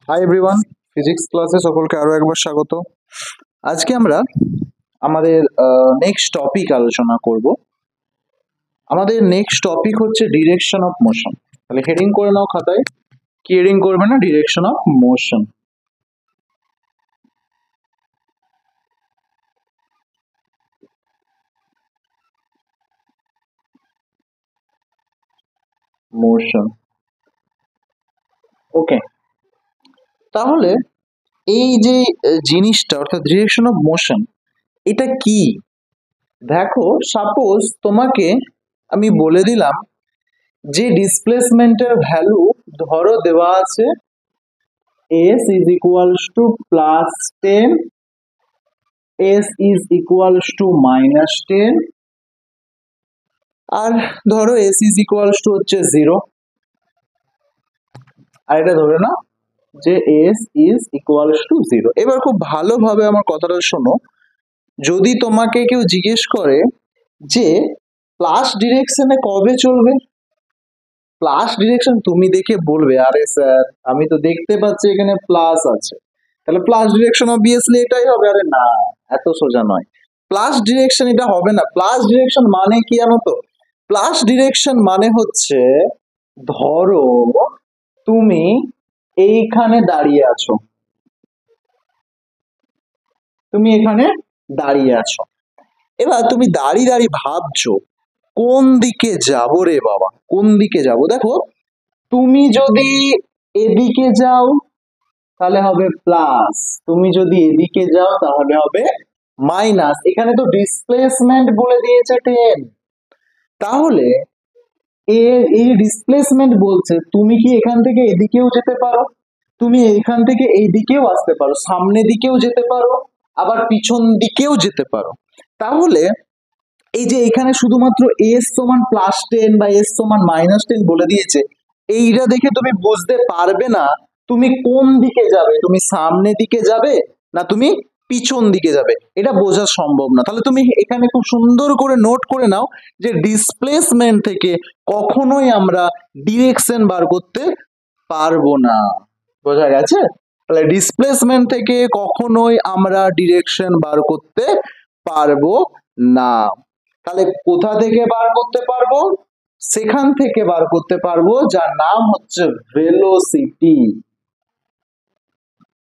Hi everyone, physics ক্লাসে সকলকে আরো একবার স্বাগত। আজকে আমরা আমাদের নেক্সট টপিক আলোচনা করব। আমাদের নেক্সট টপিক হচ্ছে ডিরেকশন অফ মোশন। তাহলে হেডিং করে নাও খাতায়। কি হেডিং করবে না? Direction of motion. মোশন, ওকে। তাহলে এই যে জিনিসটা অর্থাৎ ডিরেকশন অফ মোশন, এটা কি? দেখো, সাপোজ তোমাকে আমি বলে দিলাম যে ডিসপ্লেসমেন্টের ভ্যালু ধরো দেওয়া আছে s is equals to plus 10, s is equals to minus 10, আর ধরো s is equals to হচ্ছে 0। আর এটা ধরে নাও যে s is equals to 0। এবার খুব ভালোভাবে আমার কথাটা শোনো। যদি তোমাকে কেউ জিজ্ঞেস করে যে প্লাস ডিরেকশনে কবে চলবে, প্লাস ডিরেকশন তুমি দেখে বলবে আরে স্যার আমি তো দেখতে পাচ্ছি এখানে প্লাস আছে, তাহলে প্লাস ডিরেকশন অবভিয়াসলি এটাই হবে। আরে না, এত সোজা নয়। প্লাস ডিরেকশন এটা হবে না। প্লাস ডিরেকশন মানে কি জানো তো? প্লাস ডিরেকশন মানে হচ্ছে ধরো তুমি এইখানে দাঁড়িয়ে আছো, তুমি এখানে দাঁড়িয়ে আছো। এবার তুমি দাঁড়িয়ে দাঁড়িয়ে ভাবছো কোন দিকে যাবো রে বাবা, কোন দিকে যাবো। দেখো, তুমি যদি এদিকে যাও তাহলে হবে প্লাস, তুমি যদি এদিকে যাও তাহলে হবে মাইনাস। এখানে তো ডিসপ্লেসমেন্ট বলে দিয়েছে 10। তাহলে এই ডিসপ্লেসমেন্ট বলছে তুমি কি এখান থেকে এদিকেও যেতে পারো, তুমি এখান থেকে এই দিকেও আসতে পারো, সামনে দিকেও যেতে পারো, আবার পিছন দিকেও যেতে পারো। তাহলে এই যে এখানে শুধুমাত্র এস সমান +10 বা এস সমান -10 বলে দিয়েছে, এইটা দেখে তুমি বুঝতে পারবে না তুমি কোন দিকে যাবে, তুমি সামনে দিকে যাবে না তুমি পিছন দিকে যাবে, এটা বোঝা সম্ভব না। তাহলে তুমি এখানে খুব সুন্দর করে নোট করে নাও যে ডিসপ্লেসমেন্ট থেকে কখনোই আমরা ডিরেকশন বার করতে পারবো না। বোঝা গেছে? তাহলে ডিসপ্লেসমেন্ট থেকে কখনোই আমরা ডিরেকশন বার করতে পারবো না। তাহলে কোথা থেকে বার করতে পারবো? সেখান থেকে বার করতে পারবো যার নাম হচ্ছে ভেলোসিটি।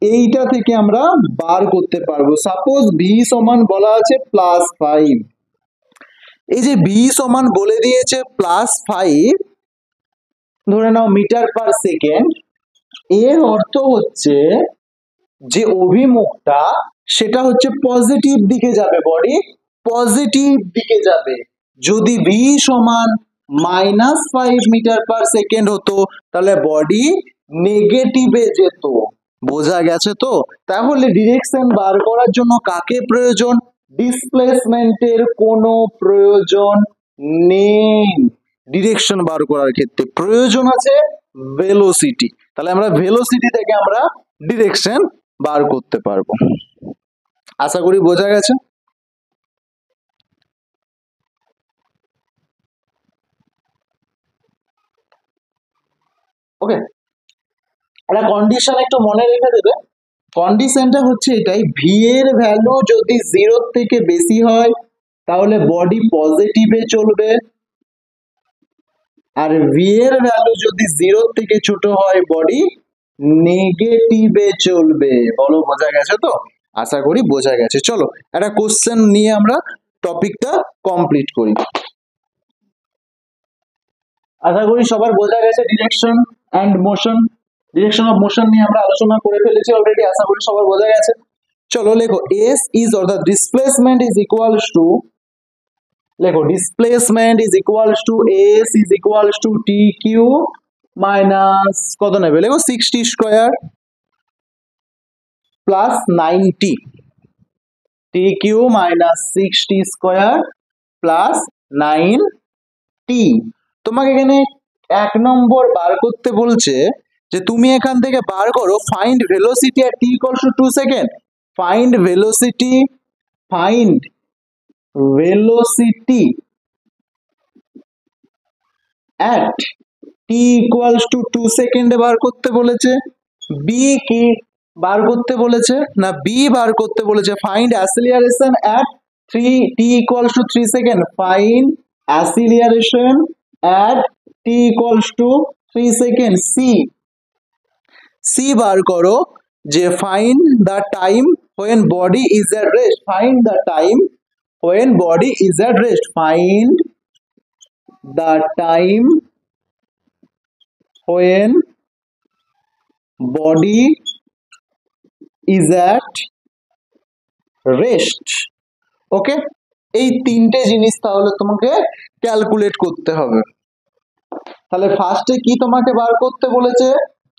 এইটা থেকে আমরা বার করতে পারবো। সাপোজ ভি সমান বলা আছে +5। এই যে ভি সমান বলে দিয়েছে +5, ধরে নাও মিটার পার সেকেন্ড। এর অর্থ হচ্ছে যে অভিমুখটা সেটা হচ্ছে পজিটিভ দিকে যাবে, বডি পজিটিভ দিকে যাবে। যদি ভি সমান -5 মিটার পার সেকেন্ড হতো তাহলে বডি নেগেটিভে যেত। বোঝা গেছে তো? তাহলে ডিরেকশন বার করার জন্য কাকে প্রয়োজন? ডিসপ্লেসমেন্টের কোনো প্রয়োজন নেই। ডিরেকশন বার করার ক্ষেত্রে প্রয়োজন আছে ভেলোসিটি। তাহলে আমরা ভেলোসিটি থেকে আমরা ডিরেকশন বার করতে পারবো। আশা করি বোঝা গেছে। ওকে, একটা কন্ডিশন একটু মনে রেখে দেবে। কন্ডিশনটা হচ্ছে এটাই, ভি এর ভ্যালু যদি 0 থেকে বেশি হয় তাহলে বডি পজিটিভে চলবে, আর ভি এর ভ্যালু যদি 0 থেকে ছোট হয় বডি নেগেটিভে চলবে। বলো বোঝা গেছে তো? আশা করি বোঝা গেছে। চলো একটা কোশ্চেন নিয়ে আমরা টপিকটা কমপ্লিট করি। আশা করি সবার বোঝা গেছে direction and motion. Direction of motion নিয়ে আমরা আলোচনা করে ফেলেছি অলরেডি, আশা করি সবার বোঝা গেছে। চলো লেখো, এস ইজ অর্থাৎ ডিসপ্লেসমেন্ট ইজ ইকুয়ালস টু, লেখো displacement is equals to S is equals to T cube minus কত নেবে? লেখো 60 square plus 90, T cube minus 60 square plus 9t। তোমাকে এখানে 1 নম্বর বার করতে বলছে যে তুমি এখান থেকে বার করো find velocity at t equals to 2 second. Find velocity, find velocity at t equals to 2 সেকেন্ডে বার করতে বলেছে। বি কি বার করতে বলেছে? না বি বার করতে বলেছে। Find acceleration at 3 t equals to 3 second. Find acceleration at t equals to 3 second. C বার করো যে find the time when body is at rest. Find the time when body is at rest. Find the time when body is at rest. ওকে, এই তিনটে জিনিস তাহলে তোমাকে calculate করতে হবে। তাহলে ফার্স্টে কি তোমাকে বার করতে বলেছে?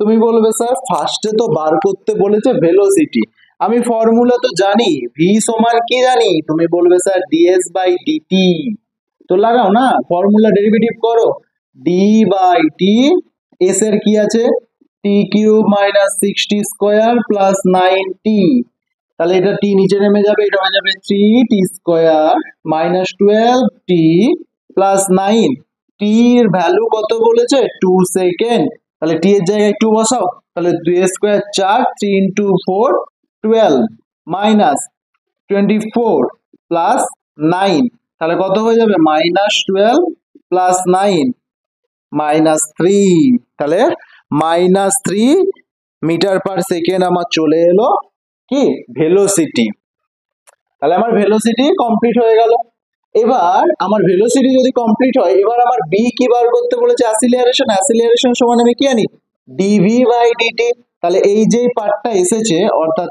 তুমি বলবে স্যার ফার্স্টে তো বার করতে বলেছে ভেলোসিটি। আমি ফর্মুলা তো জানি, ভি সমান কি জানি? তুমি বলবে স্যার ডিএস বাই ডিটি। তো লাগাও না, ফর্মুলা ডেরিভেটিভ করো। ডি বাই টি, এস এর কি আছে? T cube minus 60 square plus 9t। তাহলে এটা টি নিচে নেমে যাবে, এটা হয়ে যাবে 3t square minus 12t plus 9। টি এর ভ্যালু কত বলেছে? 2 সেকেন্ড। তাহলে টি এর জায়গায় 2 বসাও। তাহলে 2 স্কোয়ার 4, 3 ইন্টু 4 12 মাইনাস 24 প্লাস 9। তাহলে কত হয়ে যাবে? Minus 12 plus 9 minus 3। তাহলে মাইনাস 3 মিটার পার সেকেন্ড আমার চলে এলো কি ভেলোসিটি। তাহলে আমার ভেলোসিটি কমপ্লিট হয়ে গেল। এবার আমার ভেলোসিটি যদি কমপ্লিট হয়, এবার আমার বি কি বার করতে বলেছে? অ্যাসিলারেশন। অ্যাসিলারেশন সমান আমি কি জানি? Dv by dt. তাহলে এই যে পার্টটা এসেছে অর্থাৎ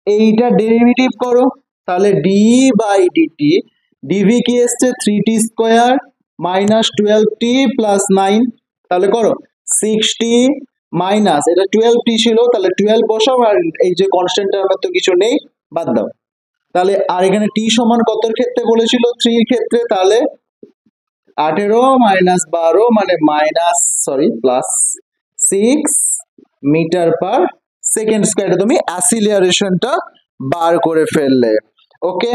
এইটা ডেরিভেটিভ করো। তাহলে ডি বাই ডিটি, ডিভি কি এসছে? 3t square minus 12t plus 9। তাহলে করো 60 মাইনাস, এটা 12t ছিল, তাহলে 12 বসাও, আর এই যে কনস্ট্যান্ট টার্মের তো কিছু নেই, বাদ দাও। তাহলে আর এখানে টি সমান কতর ক্ষেত্রে বলেছিল? 3 ক্ষেত্রে। তাহলে 18 মাইনাস 12 মানে plus 6 metre per second square. তুমি অ্যাসিলারেশনটা বার করে ফেললে। ওকে,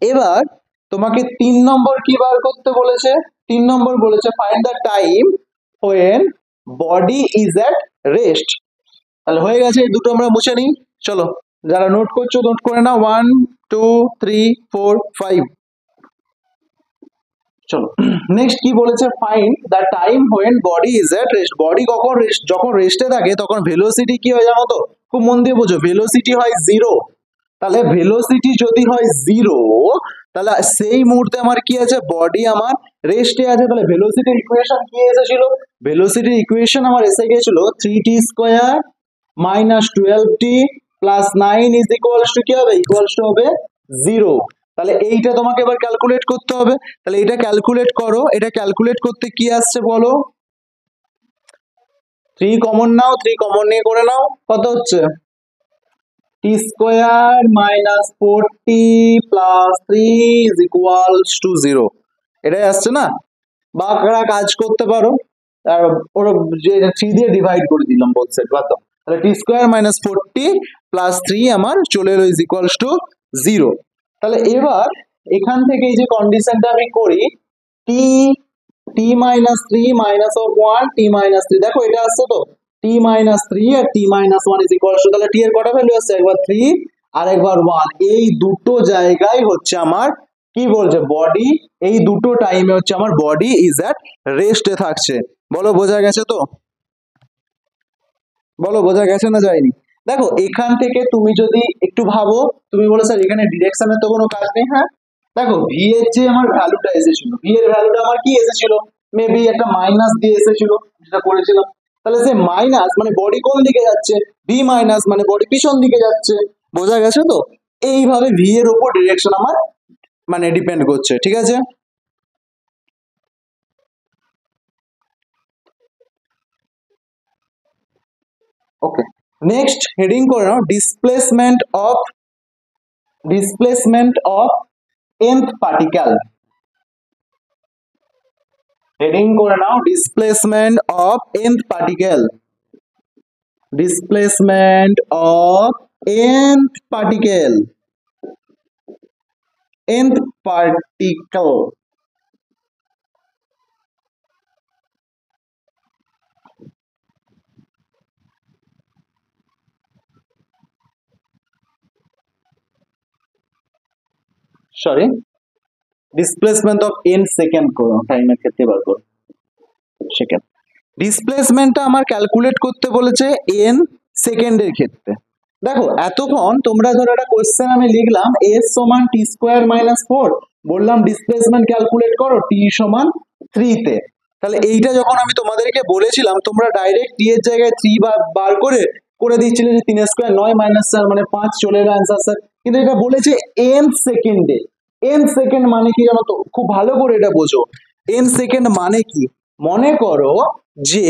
এবার তোমাকে 3 নম্বর কি বার করতে বলেছে? 3 নম্বর বলেছে find the time when body is at rest। তাহলে হয়ে গেছে, এই দুটো আমরা মুছে নিই। চলো, যারা নোট করছো নোট করে নাও। 1 2 3 4 5। চলো নেক্সট কি বলেছে? Find the time when body is at rest। Body যখন রেস্টে থাকে তখন ভেলোসিটি কি হয় জানো তো? খুব মন দিয়ে বোঝো, ভেলোসিটি হয় 0। তাহলে ভেলোসিটি যদি হয় 0, তাহলে সেই মুহূর্তে আমার কি আছে? বডি আমার রেস্টে আছে। তাহলে ভেলোসিটির ইকুয়েশন কি এসেছিল? ভেলোসিটির ইকুয়েশন আমার এসে গিয়েছিল 3t square minus 12t plus 9 is equals two কি হবে? ইকুয়ালস টু হবে 0। তাহলে এইটা তোমাকে এবার ক্যালকুলেট করতে হবে। তাহলে এটা ক্যালকুলেট করো। এটা ক্যালকুলেট করতে কি আসছে বলো? 3 কমন নাও, 3 কমন নিয়ে করে নাও। কত হচ্ছে? t square minus 4t plus 3 is equals two 0। এটাই আসছে না? বাকরা কাজ করতে পারো, আর ওরা যে 3 দিয়ে ডিভাইড করে দিলাম বোথ সাইড, বাদ দাও। তাহলে t square minus 4t plus 3 আমার চলে এলো ইজ ইকুয়ালস টু 0। তাহলে এবার এখান থেকে এই যে কন্ডিশনটা আমি করি, t t minus 3 minus of 1 t minus 3, দেখো এটা আসছে তো t মাইনাস 3 আর t minus 1 is equals to, তাহলে t এর কটা ভ্যালু আসছে? একবার 3 আর একবার 1। এই দুটো জায়গায় হচ্ছে আমার কি বলছে? বডি, এই দুটো টাইমে হচ্ছে আমার বডি ইজ অ্যাট রেস্টে থাকছে। বলো বোঝা গেছে তো? বলো বোঝা গেছে না যায়নি? দেখো এখান থেকে তুমি যদি একটু ভাবো, তুমি বলো স্যার এখানে ডিরেকশনের তো কোনো কাজ নেই। হ্যাঁ, দেখো ভি এর যে আমার ভ্যালুটা এসেছিল, ভি এর ভ্যালুটা আমার কি এসেছিল? মেবি একটা মাইনাস দিয়ে এসেছিল, যেটা করেছিলাম। তাহলে সে মাইনাস মানে বডি কোন দিকে যাচ্ছে? ভি মাইনাস মানে বডি পিছন দিকে যাচ্ছে। বোঝা গেছে তো? এইভাবে ভি এর উপর ডিরেকশন আমার মানে ডিপেন্ড করছে। ঠিক আছে, ওকে। নেক্সট হেডিং করে নাও displacement of nth particle. Heading করে নাও displacement of nth particle. Displacement of nth particle. nth particle. Sorry, displacement of N second করো, টাইমের ক্ষেত্রে বার করো সেকেন্ড। ডিসপ্লেসমেন্টটা আমার ক্যালকুলেট করতে বলেছে এন সেকেন্ডের ক্ষেত্রে। দেখো এতক্ষণ তোমরা ধরো একটা কোশ্চেন আমি লিখলাম এস সমান টি স্কোয়ার মাইনাস ফোর, বললাম ডিসপ্লেসমেন্ট ক্যালকুলেট করো টি সমান 3 তে। তাহলে এইটা যখন আমি তোমাদেরকে বলেছিলাম তোমরা ডাইরেক্ট টি এর জায়গায় 3 বার করে করে দিচ্ছিলে যে 3 স্কোয়ার 9 মাইনাস 4 মানে 5 চলে এলো অ্যান্সার স্যার। কিন্তু এটা বলেছে এন সেকেন্ডে। এন সেকেন্ড মানে কি জানো তো, খুব ভালো করে এটা বোঝো। এন সেকেন্ড মানে কি, মনে করো যে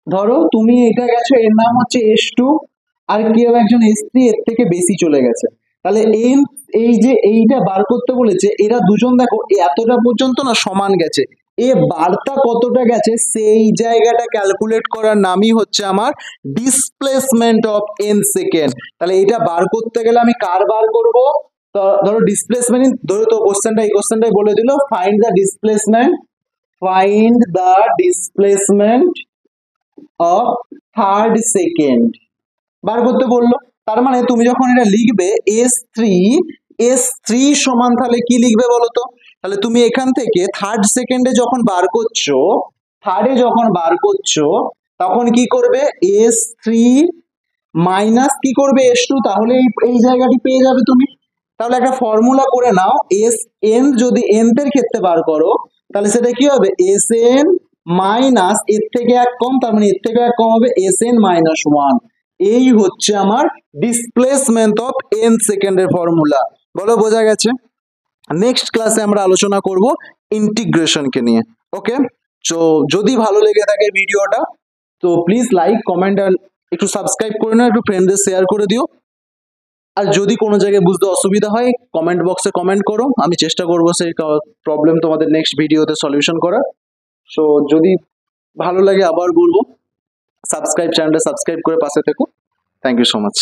ধরো তুমি এটা গেছো, এর নাম হচ্ছে S2, আর কেউ একজন S3 এর থেকে বেশি চলে গেছে। তাহলে এই যে এইটা বার করতে বলেছে, এরা দুজন দেখো এতটা পর্যন্ত না সমান গেছে, এ বার্তা কতটা গেছে সেই জায়গাটা ক্যালকুলেট করার নামই হচ্ছে আমার ডিসপ্লেসমেন্ট অফ এন সেকেন্ড। তাহলে এটা বার করতে গেলে আমি কার বার করব, ধরো ডিসপ্লেসমেন্ট, ধরো তো কোশ্চেনটা এই কোশ্চেনটাই বলে দিল find the displacement, find the displacement of third second বার করতে বললো। তার মানে তুমি যখন এটা লিখবে এস থ্রি সমান, তাহলে কি লিখবে বলো তো, তাহলে তুমি এখান থেকে থার্ড সেকেন্ডে যখন বার করছো, থার্ডে যখন বার করছো তখন কি করবে S3 মাইনাস কি করবে S2, তাহলে এই জায়গাটি পেয়ে যাবে তুমি। তাহলে একটা ফর্মুলা করে নাও, এস এন যদি এন এর ক্ষেত্রে বার করো তাহলে সেটা কি হবে এস এন মাইনাস এর থেকে এক কম, তার মানে এর থেকে এক কম হবে এস এন মাইনাস ওয়ান। এই হচ্ছে আমার ডিসপ্লেসমেন্ট অফ এন সেকেন্ডের ফর্মুলা। বলো বোঝা গেছে? নেক্সট ক্লাসে আমরা আলোচনা করব ইন্টিগ্রেশনকে নিয়ে। ওকে, তো যদি ভালো লেগে থাকে ভিডিওটা তো প্লিজ লাইক কমেন্ট আর একটু সাবস্ক্রাইব করে নাও, একটু ফ্রেন্ডদের শেয়ার করে দিও। আর যদি কোনো জায়গায় বুঝতে অসুবিধা হয় কমেন্ট বক্সে কমেন্ট করো, আমি চেষ্টা করবো সেই প্রবলেম তোমাদের নেক্সট ভিডিওতে সলিউশন করার। সো যদি ভালো লাগে আবার বলবো চ্যানেলটা সাবস্ক্রাইব করে পাশে থেকো। Thank you so much.